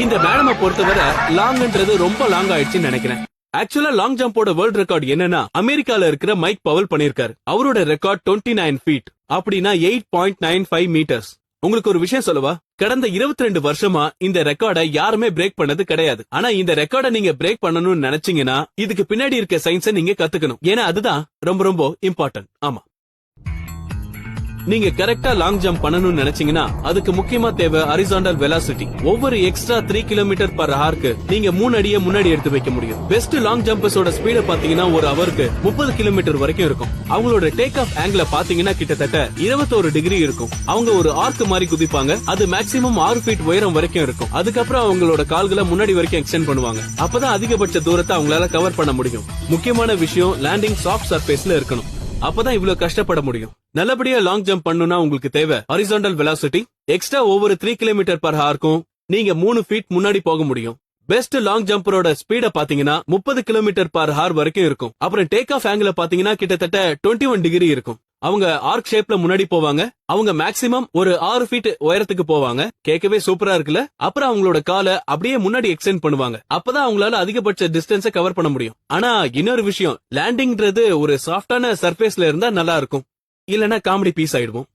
இந்த மேடமை பொறுத்தவரை லாங்ன்றது ரொம்ப லாங் ஆயிடுச்சுன்னு நினைக்கிறேன். ஆக்சுவலா லாங் ஜம்போட வேர்ல்ட் ரெக்கார்ட் என்னன்னா அமெரிக்கால இருக்கிற மைக் பவல் பண்ணிருக்காரு. அவரோட ரெக்கார்ட் 29 ஃபீட், அப்படின்னா 8.95 மீட்டர்ஸ். உங்களுக்கு ஒரு விஷயம் சொல்லவா, கடந்த 22 வருஷமா இந்த ரெக்கார்டை யாருமே பிரேக் பண்ணது கிடையாது. ஆனா இந்த ரெக்கார்டை நீங்க பிரேக் பண்ணணும்னு நினைச்சீங்கன்னா இதுக்கு பின்னாடி இருக்க சயின்ஸை நீங்க கத்துக்கணும். ஏன்னா அதுதான் ரொம்ப ரொம்ப இம்பார்ட்டன்ட். ஆமா, நீங்க கரெக்டா லாங் ஜம்ப் பண்ணணும்னு நினைச்சீங்கன்னா அதுக்கு முக்கியமா தேவை ஹரிசாண்டல் வெலாசிட்டி. ஒவ்வொரு எக்ஸ்ட்ரா 3 கிலோமீட்டர் பர் ஹார்க்கு நீங்க 3 அடியை முன்னாடி எடுத்து வைக்க முடியும். பெஸ்ட் லாங் ஜம்பர்ஸோட ஸ்பீட பாத்தீங்கன்னா ஒரு ஹவருக்கு 30 கிலோமீட்டர் வரைக்கும் இருக்கும். அவங்களோட டேக் ஆஃப் ஆங்கிள் பாத்தீங்கன்னா கிட்டத்தட்ட 21 டிகிரி இருக்கும். அவங்க ஒரு ஆர்க் மாதிரி குதிப்பாங்க. அது மேக்ஸிமம் 6 ஃபீட் உயரம் வரைக்கும் இருக்கும். அதுக்கப்புறம் அவங்களோட கால்களை முன்னாடி வரைக்கும் எக்ஸ்டெண்ட் பண்ணுவாங்க. அப்பதான் அதிகபட்ச தூரத்தை அவங்களால கவர் பண்ண முடியும். முக்கியமான விஷயம், லேண்டிங் சாஃப்ட் சர்ஃபேஸ்ல இருக்கணும். அப்பதான் இவ்வளவு கஷ்டப்பட முடியும். நல்லபடியா லாங் ஜம்ப் பண்ணனும்னா உங்களுக்கு தேவை ஹரிசாண்டல் வெலாசிட்டி. எக்ஸ்ட்ரா ஒவ்வொரு 3 கிலோமீட்டர் பர் ஹார்க்கும் நீங்க 3 ஃபீட் முன்னாடி போக முடியும். பெஸ்ட் லாங் ஜம்பரோட ஸ்பீட பாத்தீங்கன்னா 30 கிலோமீட்டர் பர் ஹார் வரைக்கும் இருக்கும். அப்புறம் டேக் ஆஃப் ஆங்கிள் பாத்தீங்கன்னா கிட்டத்தட்ட 21 டிகிரி இருக்கும். அவங்க ஆர்க் ஷேப்ல முன்னாடி போவாங்க. அவங்க மேக்ஸிமம் ஒரு 6 ஃபீட் உயரத்துக்கு போவாங்க. கேட்கவே சூப்பரா இருக்குல்ல. அப்புறம் அவங்களோட காலை அப்படியே முன்னாடி எக்ஸ்டெண்ட் பண்ணுவாங்க. அப்பதான் அவங்களால அதிகபட்ச டிஸ்டன்ஸை கவர் பண்ண முடியும். ஆனா இன்னொரு விஷயம், லேண்டிங்ன்றது ஒரு சாஃப்டான சர்ஃபேஸ்ல இருந்தா நல்லா இருக்கும். இல்லனா காமெடி பீஸ் ஆயிடுவோம்.